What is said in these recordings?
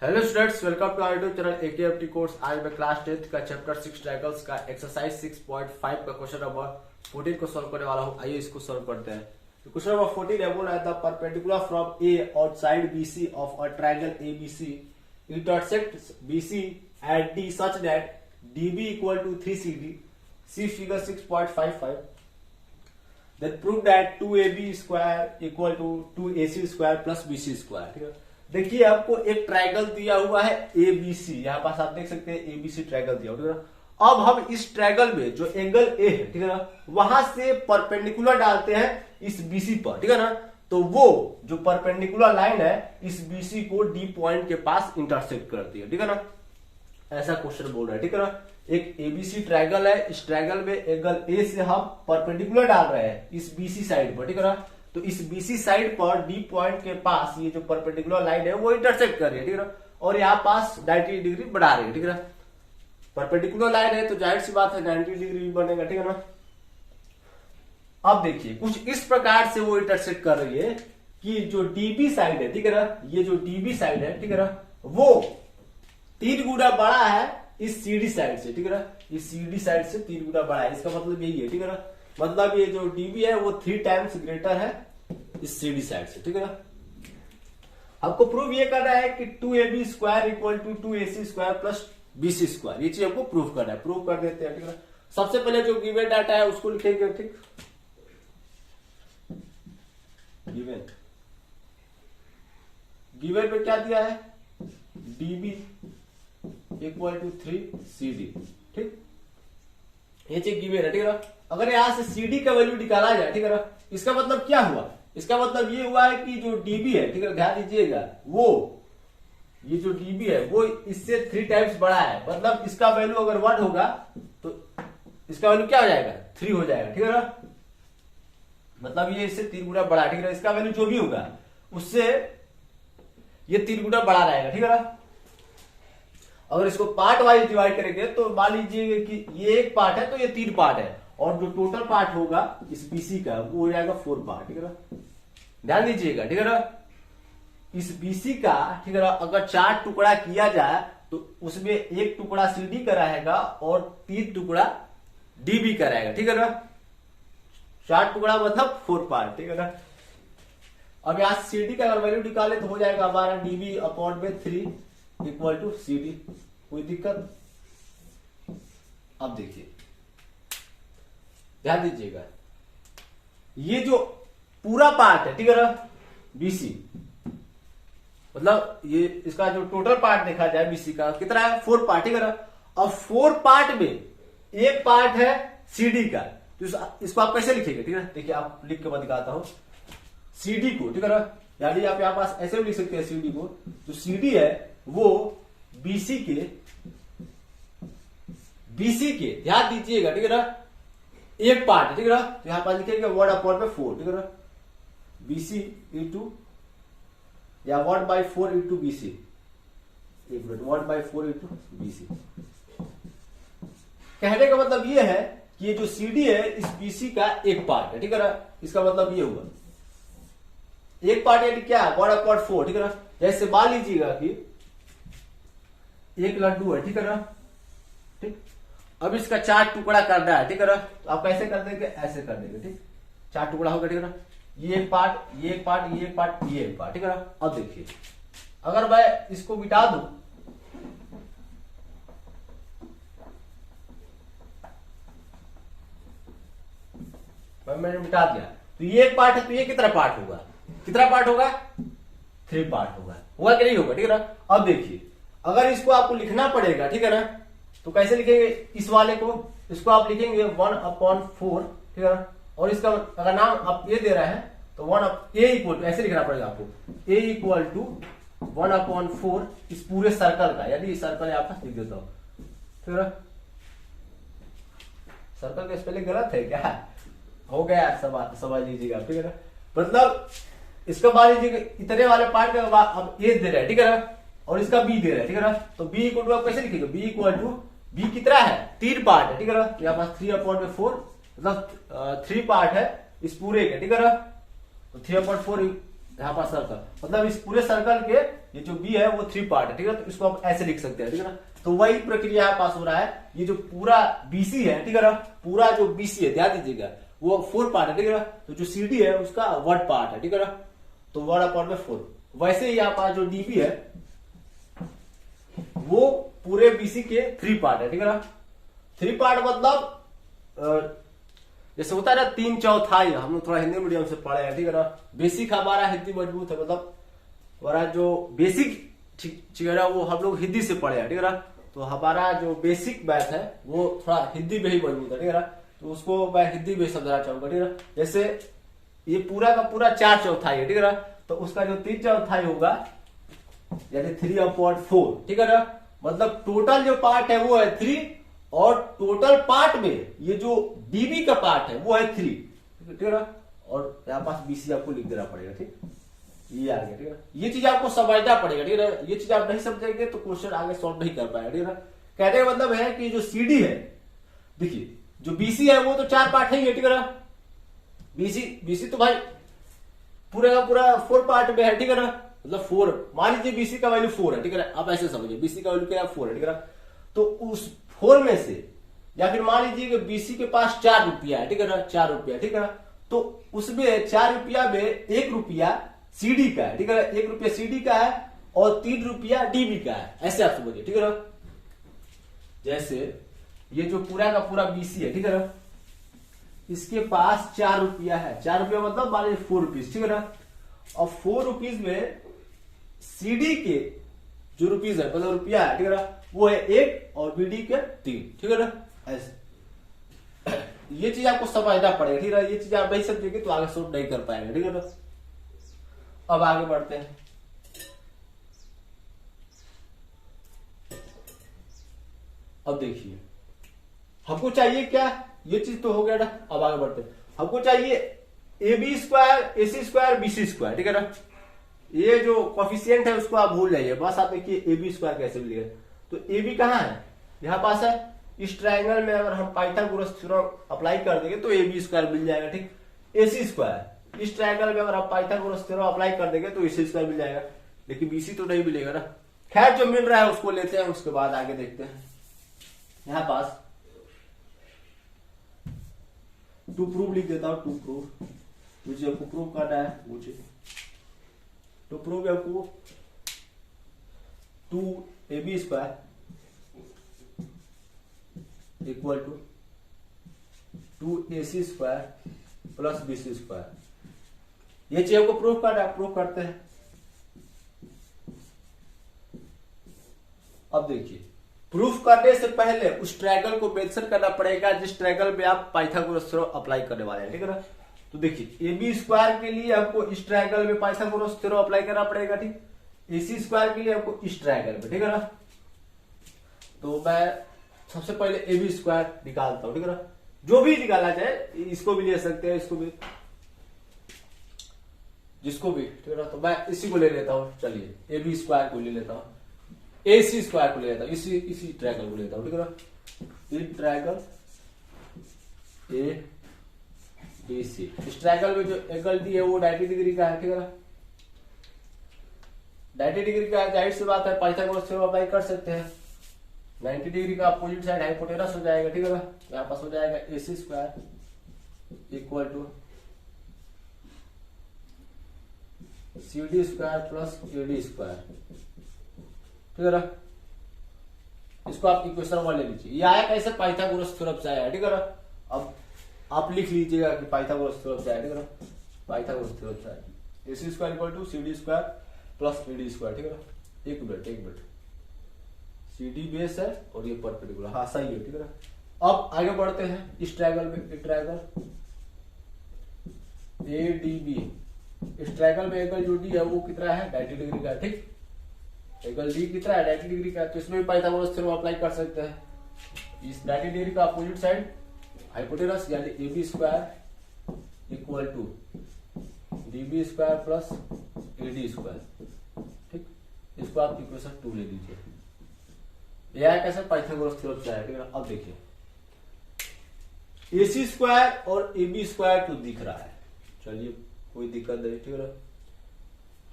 Hello students, welcome to our YouTube channel AKFT course. आज मैं class 10th का chapter 6 triangles का exercise 6.5 का क्वेश्चन नंबर 14 को सॉल्व करने वाला हूं। आइए इसको सॉल्व करते हैं। तो क्वेश्चन नंबर 14 है, बोल रहा है the perpendicular from A on side BC of a triangle ABC intersect BC at D such that DB equal to 3CD। See figure 6.55। Then prove that 2AB square equal to 2AC square plus BC square। ठीक है, देखिए आपको एक triangle दिया हुआ है ABC, यहाँ पास आप देख सकते हैं ABC ट्रायंगल दिया हुआ है। अब हम इस ट्रायंगल में जो एंगल A है, ठीक है ना, वहां से परपेंडिकुलर डालते हैं इस BC पर, ठीक है ना। तो वो जो परपेंडिकुलर लाइन है इस BC को D पॉइंट के पास इंटरसेक्ट करती है, ठीक है ना। ऐसा क्वेश्चन बोल रहा है, ठीक है ना। एक एबीसी ट्रायंगल है, इस ट्रायंगल में एंगल ए से हम परपेंडिकुलर डाल रहे हैं इस बीसी साइड पर, ठीक है ना। तो इस बीसी साइड पर डी पॉइंट के पास ये जो परपेंडिकुलर लाइन है वो इंटरसेक्ट कर रही है, ठीक है ना। और यहाँ पास 90 डिग्री बढ़ा रही है, ठीक है ना। परपेंडिकुलर लाइन है तो जाहिर सी बात है 90 डिग्री बनेगा, ठीक है ना। अब देखिए कुछ इस प्रकार से वो इंटरसेक्ट कर रही है कि जो डीबी साइड है, ठीक है ना, ये जो डीबी साइड है, ठीक है ना, वो 3 गुना बड़ा है इस सीडी साइड से, ठीक है ना। इस सीडी साइड से 3 गुना बड़ा है, इसका मतलब यही है, ठीक है ना। मतलब ये जो डीबी है वो 3 टाइम्स ग्रेटर है इस सीडी साइड से, ठीक है ना। आपको प्रूव ये करना है कि 2AB square equal to 2AC square plus BC square. ये चीज हमको प्रूव करना है, प्रूव कर देते हैं, ठीक है ना। सबसे पहले जो गिवन डाटा है उसको लिखेंगे, ठीक। गिवन पे क्या दिया है, DB इक्वल टू 3CD, ठीक। ये चीज गिवन है, ठीक है ना। अगर यहां से CD का वैल्यू निकाला जाए, ठीक है ना, इसका मतलब क्या हुआ, इसका मतलब ये हुआ है कि जो DB है, ठीक है, ध्यान दीजिएगा, वो ये जो DB है वो इससे 3 टाइम्स बड़ा है। मतलब इसका वैल्यू अगर 1 होगा तो इसका वैल्यू क्या हो जाएगा, 3 हो जाएगा, ठीक है ना। मतलब ये इससे 3 गुना बड़ा है, ठीक है ना। इसका वैल्यू जो भी होगा उससे ये 3 गुना बड़ा रहेगा, ठीक है ना। अगर इसको पार्ट वाइज डिवाइड करेंगे तो मान लीजिए कि ये एक पार्ट है तो ये 3 पार्ट है, और जो टोटल पार्ट होगा इस बीसी का वो हो जाएगा 4 पार्ट, ठीक है ना। ध्यान दीजिएगा, ठीक है ना। इस बीसी का, ठीक है ना, अगर 4 टुकड़ा किया जाए तो उसमें 1 टुकड़ा सीडी का रहेगा और 3 टुकड़ा डीबी का रहेगा, ठीक है ना। 4 टुकड़ा मतलब 4 पार्ट, ठीक है ना। अब यहां सीडी का अगर वैल्यू निकाले तो हो जाएगा हमारा डीबी अपॉन में 3 इक्वल टू CD। कोई दिक्कत? अब देखिए, ध्यान दीजिएगा, ये जो पूरा पार्ट है, ठीक है ना, BC, मतलब ये इसका जो टोटल पार्ट देखा जाए BC का कितना है, 4 पार्ट, ठीक है ना। अब 4 पार्ट में एक पार्ट है CD का, तो इसको आप कैसे लिखेंगे, ठीक है। देखिए आप लिख के मैं दिखाता हूं। CD को, ठीक है ना, यानी आप यहां पास ऐसे भी लिख सकते हैं CD को। जो CD है वो BC के ध्यान दीजिएगा, ठीक है ना, एक पार्ट है, ठीक है ना। तो यहां पर लिखेंगे 1/4, ठीक है ना, BC इंटू या 1/4 इंटू BC। एक मिनट, 1/4 इंटू BC। कहने का मतलब ये है कि ये जो CD है इस BC का एक पार्ट है, ठीक है ना। इसका मतलब ये हुआ एक पार्ट यानी क्या, 1/4, ठीक है ना। जैसे मान लीजिएगा कि एक लड्डू है, ठीक है ना, ठीक। अब इसका 4 टुकड़ा करना है, ठीक है ना। तो आप कैसे कर देंगे, ऐसे कर देंगे, ठीक। 4 टुकड़ा होगा, ठीक है ना। ये एक पार्ट, ये एक पार्ट, ये एक पार्ट, ये एक पार्ट, ठीक है ना। अब देखिए अगर मैं इसको मिटा दूं, मैंने मिटा दिया, तो ये एक पार्ट है, तो ये कितना पार्ट होगा, कितना पार्ट होगा, 3 पार्ट होगा कि नहीं होगा, ठीक है ना। अब देखिए अगर इसको आपको लिखना पड़ेगा, ठीक है ना, तो कैसे लिखेंगे इस वाले को, इसको आप लिखेंगे 1/4, ठीक है ना। और इसका अगर नाम आप ए दे रहे हैं तो A इक्वल टू, ऐसे लिखना पड़ेगा आपको, A इक्वल टू 1/4 इस पूरे सर्कल का, यदि सर्कल यहाँ पर लिख देता हूं, ठीक है ना। सर्कल का स्पेलिंग गलत है क्या, हो गया, समझ लीजिएगा, ठीक है ना। मतलब इसका मान लीजिए इतने वाले पार्ट का अब A दे रहे हैं, ठीक है ना, और इसका B दे रहा है, ठीक है ना। तो B इक्वल टू आप कैसे लिखेंगे, B इक्वल टू, B कितना है, 3 पार्ट है, ठीक है ना। यहाँ पास 3/4 मतलब 3 पार्ट है इस पूरे के, ठीक है ना। तो 3/4 यहाँ पर सर्कल, मतलब इस पूरे सर्कल के ये जो बी है वो 3 पार्ट है, ठीक है, तो इसको आप ऐसे लिख सकते हैं, ठीक है ना। तो वही प्रक्रिया यहाँ पास हो रहा है, ये जो पूरा बीसी है, ठीक है ना, पूरा जो बीसी है ध्यान दीजिएगा वो 4 पार्ट है, ठीक है ना, तो जो सीडी है उसका 1 पार्ट है, ठीक है ना, तो 1/4। वैसे ही यहाँ पास जो डीबी है वो पूरे बीसी के 3 पार्ट है, ठीक है ना। 3 पार्ट मतलब जैसे होता है ना 3/4, हम लोग थोड़ा हिंदी मीडियम से पढ़े हैं, ठीक है ना। बेसिक हमारा हिंदी मजबूत है, मतलब हमारा जो बेसिक ठीक है ना वो हम लोग हिंदी से पढ़े हैं, ठीक है ना। तो हमारा जो बेसिक मैथ है वो थोड़ा हिंदी में ही मजबूत है, ठीक है ना, तो उसको मैं हिंदी में समझाना चाहूंगा, ठीक है ना। जैसे ये पूरा का पूरा 4/4 है, ठीक है ना, तो उसका जो 3/4 होगा यानी 3/4, ठीक है ना, मतलब टोटल जो पार्ट है वो है 3 और टोटल पार्ट में ये जो डीबी का पार्ट है वो है 3, ठीक है ना। और यहाँ पास बीसी आपको लिख देना पड़ेगा, ठीक, ये आ गया, ठीक है। ये चीज आपको समझना पड़ेगा, ठीक है। ये चीज आप नहीं समझेंगे तो क्वेश्चन आगे सॉल्व नहीं कर पाएगा, ठीक है। कहने का मतलब है कि जो सीडी है, देखिए जो बीसी है वो तो 4 पार्ट है, ठीक है ना। बीसी तो भाई पूरे का पूरा 4 पार्ट में है, ठीक है ना, मतलब 4, मान लीजिए बीसी का वैल्यू 4 है, ठीक है ना, आप ऐसे समझिए बीसी का वैल्यू क्या है 4 है, ठीक है ना। तो उस 4 में से या फिर मान लीजिए कि बीसी के पास 4 रुपया है, ठीक है ना, 4 रुपया, ठीक है ना, तो उसमें 4 रुपया में 1 रुपया सीडी का है, ठीक है ना, 1 रुपया सीडी का है और 3 रुपया डीबी का है, ऐसे आप समझिए, ठीक है ना। जैसे ये जो पूरा का पूरा बीसी है, ठीक है ना, इसके पास 4 रुपया है, 4 रुपया मतलब मान लीजिए 4 रुपीज, ठीक है ना, और 4 रुपीज में सीडी के जो रुपीज है मतलब रुपया है, ठीक है ना, वो है 1 और बीडी के 3, ठीक है ना, ऐसे ये चीज आपको समझना पड़ेगा, ठीक है। ये चीज आप नहीं समझेंगे तो आगे सॉल्व नहीं कर पाएंगे, ठीक है ना। अब आगे बढ़ते हैं। अब देखिए हमको चाहिए क्या, ये चीज तो हो गया ना। अब आगे बढ़ते हैं, हमको चाहिए AB² AC² BC², ठीक है ना। ये जो कोफिशिएंट है उसको आप भूल जाइए, बस आप देखिए AB² कैसे मिलेगा। तो AB कहाँ है, यहाँ पास है। इस ट्रायंगल में अगर हम पाइथागोरस थ्योरम अप्लाई कर देंगे तो AB² मिल जाएगा, ठीक। AC², इस ट्रायंगल में अगर आप पाइथागोरस थ्योरम अप्लाई कर देंगे तो AC² मिल जाएगा, लेकिन BC तो नहीं मिलेगा ना। खैर जो मिल रहा है उसको लेते हैं, उसके बाद आगे देखते हैं। यहाँ पास टू प्रूव लिख देता हूं, टू प्रूव, मुझे आपको प्रूव करना है, मुझे टू प्रूव आपको 2AB² equal to 2AC² plus BC², ये चीज आपको प्रूव करना है, प्रूव करते हैं। अब देखिए प्रूफ करने से पहले उस ट्रायंगल को मेंशन करना पड़ेगा जिस ट्रायंगल में आप पाइथागोरस थ्योरम अप्लाई करने वाले हैं, ठीक है ना। तो देखिए AB² के लिए आपको इस ट्रायंगल में पाइथागोरस थ्योरम अप्लाई करना पड़ेगा, ठीक। AC² के लिए आपको इस ट्रायंगल में, ठीक है ना। तो मैं सबसे पहले AB² निकालता हूं, ठीक है ना। जो भी निकाला जाए, इसको भी ले सकते हैं, इसको भी, जिसको भी, ठीक है ना। तो मैं इसी को ले लेता हूं, चलिए AB² को ले लेता हूं, AC² को ले लेता हूं, इसी ट्रायंगल को लेता हूं, ठीक है ना। ये ट्रायंगल ABC, इस ट्रायंगल में जो एंगल दी है वो 90 डिग्री का है, ठीक है ना। 90 डिग्री का है, जाहिर सी बात है पाइथागोरस थ्योरम अप्लाई कर सकते हैं। 90 डिग्री का अपोजिट साइड हाइपोटेनस हो जाएगा, ठीक है ना। यहाँ पास हो जाएगा AC² equal to CD² plus AD², ठीक है ना। इसको आप इक्वेशन 1 ले लीजिए, ये आया कैसे, पाइथागोरस थ्योरम से आया, ठीक है ना। अब आप लिख लीजिएगा कि पाइथागोरस थ्योरम से आया, ठीक है ना, पाइथागोरस थ्योरम से आया। AC² equal to CD² plus AD², ठीक है ना। एक मिनट CD बेस है और ये परपेंडिकुलर, हाँ सही है, ठीक है ना। अब आगे बढ़ते हैं इस ट्रायंगल में, ट्रायंगल ADB, इस ट्रायंगल में एंगल जो डी है वो कितना है, 90 डिग्री का, ठीक। एंगल डी कितना है, 90 डिग्री का, तो इसमें भी पाइथागोरस थ्योरम अप्लाई कर सकते हैं। इस 90 डिग्री का अपोजिट साइड हाइपोटेनस यानी AB² equal to DB² plus AD², ठीक। इसको आप इक्वेशन 2 ले लीजिए, यह कैसे, पाइथागोरस थ्योरम से आया, ठीक है। अब देखिए AC² और AB² तो दिख रहा है, चलिए कोई दिक्कत नहीं, ठीक है ना।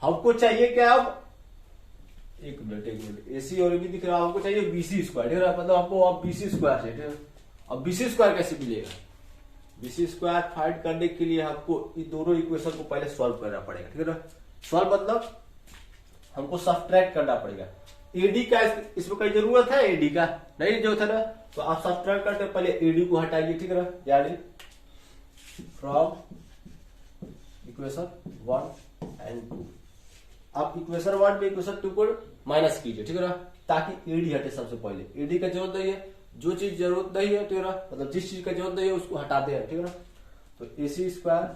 हमको चाहिए क्या अब, एक मिनट, एसी और बी दिख रहा है, हमको चाहिए बीसी स्क्वायर, ठीक है, मतलब आपको अब बीसी स्क्वायर से, ठीक है। अब बीसी स्क्वायर कैसे मिलेगा, बीसी स्क्वायर फाइंड करने के लिए हमको इन दोनों इक्वेशन को पहले सॉल्व करना पड़ेगा, ठीक है ना। सॉल्व मतलब हमको सब्ट्रैक्ट करना पड़ेगा। एडी का इसमें कोई जरूरत है, एडी का नहीं जो था ना, तो आप सब्ट्रैक्ट करते पहले एडी को हटाइए, ठीक है ना, यानी फ्रॉम इक्वेशन 1 एंड 2। आप इक्वेशन 1 में इक्वेशन 2 को माइनस कीजिए, ठीक है ना, ताकि एडी हटे सबसे पहले। एडी का जरूरत नहीं है, जो चीज जरूरत नहीं है, ठीक है ना, मतलब जिस चीज का जरूरत नहीं है उसको हटाते हैं, ठीक है ना। तो AC square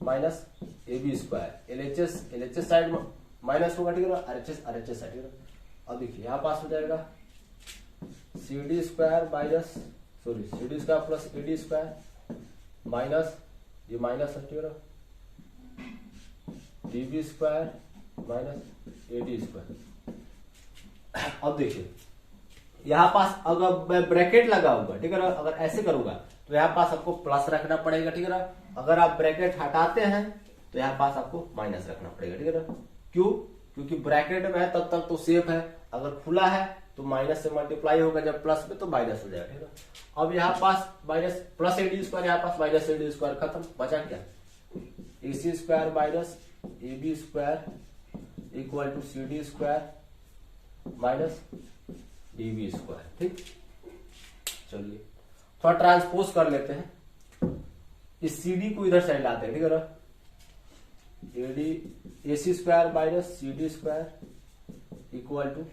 minus A B square, LHS side minus होगा, ठीक है ना, आरएचएस साइड, ठीक है ना। अब देखिए यहाँ पास हो जाएगा C D square minus C D square plus A D square minus ये माइनस है, ठीक है ना, D B square minus A D square. अब देखिए यहाँ पास अगर मैं ब्रैकेट लगाऊंगा, ठीक है ना, अगर ऐसे करूंगा तो यहाँ पास आपको प्लस रखना पड़ेगा, ठीक है ना। अगर आप ब्रैकेट हटाते हैं तो यहाँ पास आपको माइनस रखना पड़ेगा, ठीक है ना। क्यों, क्योंकि ब्रैकेट में है तब तक तो सेफ है, अगर खुला है तो माइनस से मल्टीप्लाई होगा, जब प्लस में तो माइनस हो जाएगा, ठीक है। अब यहाँ पास minus plus A D square, यहाँ पास माइनस ए डी स्क्वायर, खत्म, बचा क्या, A C square minus A B square equal to C D square minus D B square, ठीक। चलिए थोड़ा ट्रांसपोज कर लेते हैं, इस सी डी को इधर साइड लाते हैं, ठीक है ना, A C square minus C D square equal to,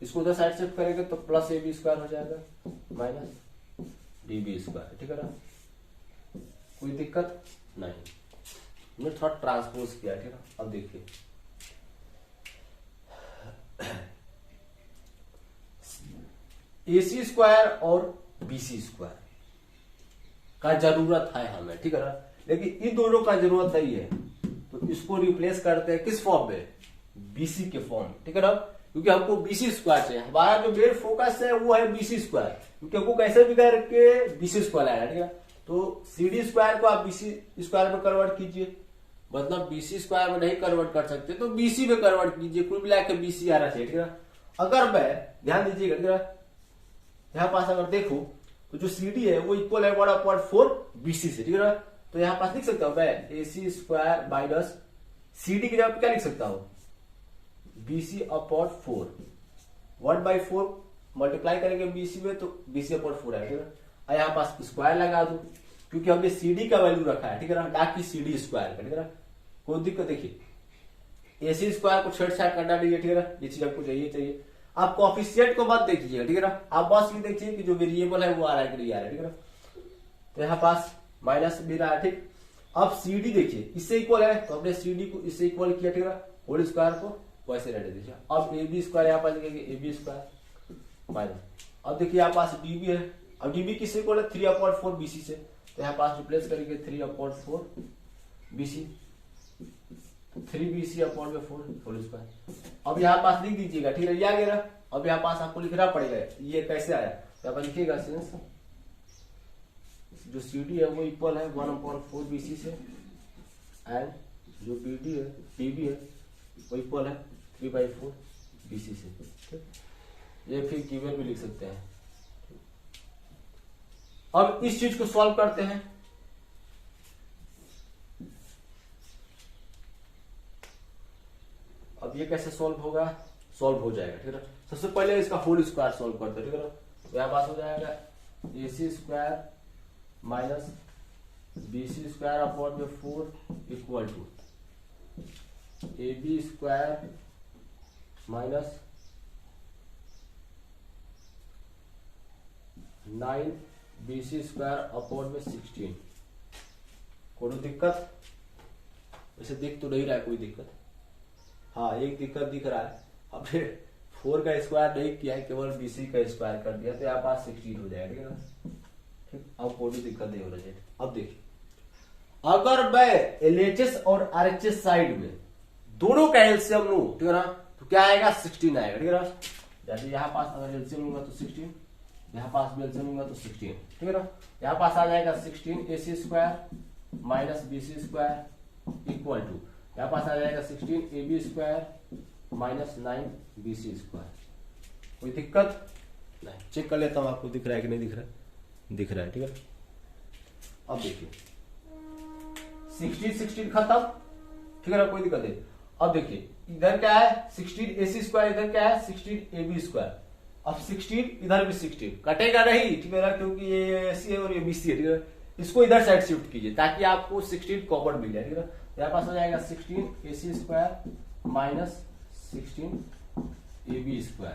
इसको उधर साइड शिफ्ट करेंगे तो प्लस ए बी स्क्वायर हो जाएगा माइनस डी बी स्क्वायर, ठीक है ना। कोई दिक्कत नहीं, हमने थोड़ा ट्रांसपोज किया, ठीक है। अब देखिए एसी स्क्वायर और बीसी स्क्वायर का जरूरत है हमें, ठीक है ना, लेकिन इन दोनों का जरूरत नहीं है, तो इसको रिप्लेस करते हैं किस फॉर्म में, बीसी के फॉर्म, ठीक है ना, क्योंकि हमको बीसी स्क्वायर चाहिए। हमारा जो मेन फोकस है वो है बीसी स्क्वायर, क्योंकि हमको कैसे भी करके बीसी स्क्वायर आया, ठीक है। तो सीडी स्क्वायर को आप बीसी स्क्वायर में कन्वर्ट कीजिए, मतलब बीसी स्क्वायर में नहीं कन्वर्ट कर सकते तो बीसी में कन्वर्ट कीजिए, कुल मिला के बीसी आना चाहिए, ठीक है। अगर मैं ध्यान दीजिएगा, ठीक है, यहाँ पास अगर देखो तो जो सीडी है वो इक्वल है 1/4 बीसी से, ठीक है ना। तो यहाँ पास लिख सकता हूं मैं ए सी स्क्वायर माइनस सीडी की जगह क्या लिख सकता हूं, बीसी अपॉन 4, 1/4 मल्टीप्लाई करेंगे बीसी में तो बीसी अपॉन 4 है, ठीक है। यहाँ पास स्क्वायर लगा दूं, क्योंकि हमने सीडी का वैल्यू रखा है, ठीक है ना, ना कि सीडी स्क्वायर का, ठीक है ना। कोई दिक्कत, देखिए एसी स्क्वायर को छेड़छाड़ करना नहीं है, ठीक है ना, ये चीज आपको चाहिए। आप कोएफिशिएंट को मत देखिएगा, ठीक है ना, आप बस ये देखिए कि जो वेरिएबल है वो आ रहा है कि नहीं आ रहा है, ठीक है ना। तो यहाँ पास माइनस भी रहा है, ठीक। अब सीडी देखिए इससे इक्वल है तो हमने सीडी को इससे इक्वल किया, ठीक है, होल स्क्वायर को वैसे रहने दीजिए। अब ए बी स्क्वायर यहाँ पास लिखेंगे ए बी स्क्वायर माइनस, अब देखिए यहाँ पास डीबी है, अब डीबी किससे इक्वल है 3/4 बीसी से, तो यहाँ पास रिप्लेस करेंगे 3/4 बीसी, 3 बीसी अपॉन में 4 होल स्क्वायर। अब यहाँ पास लिख दीजिएगा, ठीक है, ये आ गया ना। अब यहाँ पास आपको लिखना पड़ेगा ये कैसे आया, तो यहाँ पर लिखिएगा सिंस जो सीडी है वो इक्वल है 1/4 बीसी से, एंड जो बीडी है डीबी है वो इक्वल है 3/4 बीसी से, ठीक। ये फिर गिवन भी लिख सकते हैं। अब इस चीज को सॉल्व करते हैं, अब ये कैसे सॉल्व होगा, सॉल्व हो जाएगा, ठीक है। सबसे पहले इसका होल स्क्वायर सॉल्व करते हैं, ठीक है ना। यहां पास हो जाएगा A C square minus B C square upon में 4 equal to A B square minus 9 B C square upon में 16। कोई दिक्कत, वैसे दिख तो नहीं रहा है कोई दिक्कत, हाँ एक दिक्कत दिख रहा है, हमने 4 का स्क्वायर नहीं किया है, केवल बीसी का स्क्वायर कर दिया, तो यहाँ पास 16 हो जाएगा, ठीक है ना, ठीक। अब कोई भी दिक्कत नहीं हो रही है। अब देखिए अगर मैं एलएचएस और आरएचएस साइड में दोनों का एलसीएम लूं, ठीक है ना, तो क्या आएगा 16 आएगा, ठीक है ना। जैसे यहाँ पास अगर एलसीएम लूंगा तो 16, यहाँ पास भी एलसीएम लूंगा तो 16, ठीक है ना। यहाँ पास आ जाएगा 16 A C square minus B C square equal to, यहाँ पास आ जाएगा 16ab² माइनस 9bc²। कोई दिक्कत नहीं, चेक कर लेता हूं आपको दिख रहा है कि नहीं दिख रहा है, दिख रहा है, ठीक है। अब देखिए 16 खत्म, ठीक है ना, कोई दिक्कत नहीं। अब देखिए इधर क्या है 16ac², इधर क्या है 16ab²। अब 16 इधर भी 16 कटेगा नहीं, ठीक है ना, क्योंकि ये AC है और ये BC है, ठीक है। इसको इधर साइड शिफ्ट कीजिए ताकि आपको 16 कॉमन मिल जाए, ठीक है। यहाँ पास हो जाएगा 16ac² minus 16ab²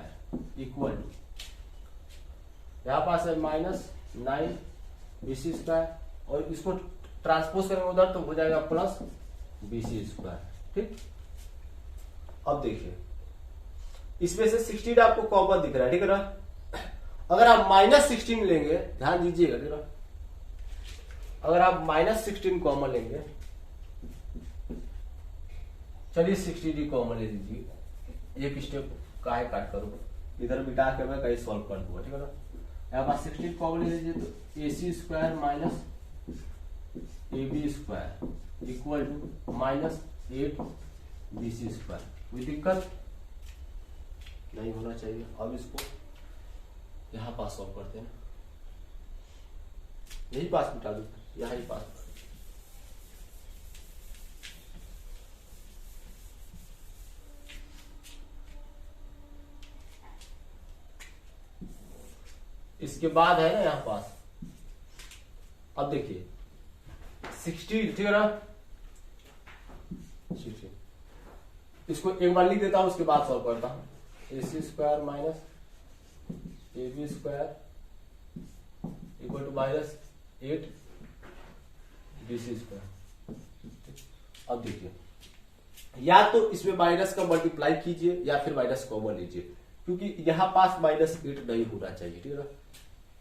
equal to, यहाँ पास है माइनस 9bc² और इसको ट्रांसपोज करेंगे उधर तो हो जाएगा प्लस bc², ठीक। अब देखिए इसमें से 16 आपको कॉमन दिख रहा है, ठीक है ना। अगर आप माइनस 16 लेंगे, ध्यान दीजिएगा, ठीक है, अगर आप माइनस 16 कॉमन लेंगे, चलिए 16 कॉमन ले लीजिए, एक स्टेप का है काट करूँ, इधर बिठा के मैं कहीं सॉल्व कर दूंगा, ठीक है ना। यहाँ पास 16 कॉमन ले लीजिए तो ac² minus ab² equal to minus 8bc²। कोई दिक्कत नहीं होना चाहिए। अब इसको यहाँ पास सॉल्व करते हैं, यही पास बिठा दो, यहाँ ही पास। इसके बाद है ना यहाँ पास, अब देखिए 16, ठीक है ना, 16 इसको एक बार लिख देता हूं, उसके बाद सॉल्व करता हूं। ac² minus ab² equal to minus 8bc²। अब देखिए या तो इसमें माइनस का मल्टीप्लाई कीजिए या फिर माइनस कॉमन लीजिए, क्योंकि यहां पास -8 नहीं होना चाहिए, ठीक है ना।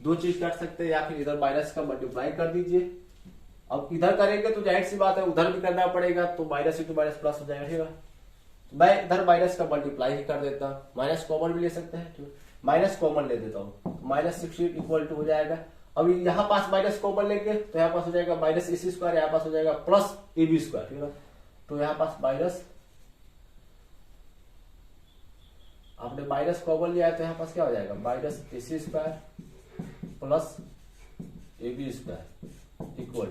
दो चीज कर सकते हैं, या फिर इधर माइनस का मल्टीप्लाई कर दीजिए। अब इधर करेंगे तो जाहिर सी बात है उधर भी करना पड़ेगा, तो माइनस इंटू माइनस प्लस हो जाएगा, ठीक है। मैं इधर माइनस का मल्टीप्लाई ही कर देता हूं, माइनस कॉमन भी ले सकते हैं, ठीक है। माइनस कॉमन ले देता हूं, माइनस 16 इक्वल टू हो जाएगा। अब यहाँ पास माइनस कॉमन लेंगे तो यहाँ पास हो जाएगा माइनस ac², यहाँ पास हो जाएगा प्लस ab², ठीक है। तो यहाँ पास माइनस, आपने माइनस कॉमन लिया है तो यहाँ पास क्या हो जाएगा minus ac² plus ab² equal,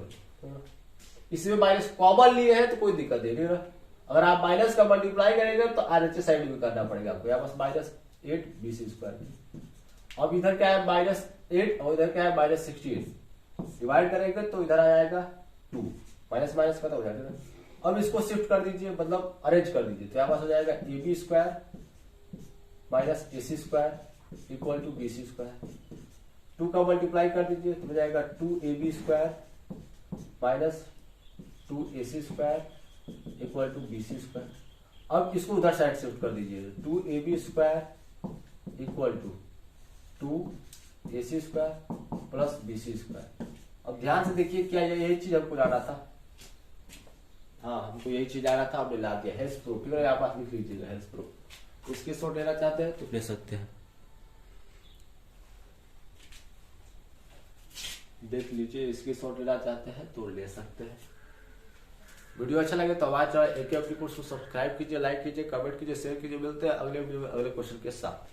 इसमें माइनस कॉमन लिए हैं तो कोई दिक्कत नहीं, ठीक है। अगर आप माइनस का मल्टीप्लाई करेंगे तो RHS साइड भी करना पड़ेगा आपको, यहाँ पास माइनस 8bc²। अब इधर क्या है -8 और इधर क्या है -16, डिवाइड करेंगे तो इधर आ जाएगा 2, माइनस माइनस खत्म हो जाएगा। अब इसको शिफ्ट कर दीजिए, मतलब अरेंज कर दीजिए, तो यहाँ पास हो जाएगा ab² minus ac² equal to bc²। 2 का मल्टीप्लाई कर दीजिए तो हो जाएगा 2ab² minus 2ac² equal to bc²। अब इसको उधर साइड शिफ्ट कर दीजिए, 2ab² equal to 2ac² plus bc²। अब ध्यान से देखिए, क्या यही चीज हमको जाना था, हाँ हमको यही चीज जाना था, हमने ला दिया। हेल्स प्रूफ, ठीक है, आप पास लिख लीजिएगा हेल्स प्रूफ। इसके शॉट लेना चाहते हैं तो ले सकते हैं, देख लीजिए, इसके शॉट लेना चाहते हैं तो ले सकते हैं। वीडियो अच्छा लगे तो हमारे चैनल AK कोर्स को सब्सक्राइब कीजिए, लाइक कीजिए, कमेंट कीजिए, शेयर कीजिए। मिलते हैं अगले वीडियो में अगले क्वेश्चन के साथ।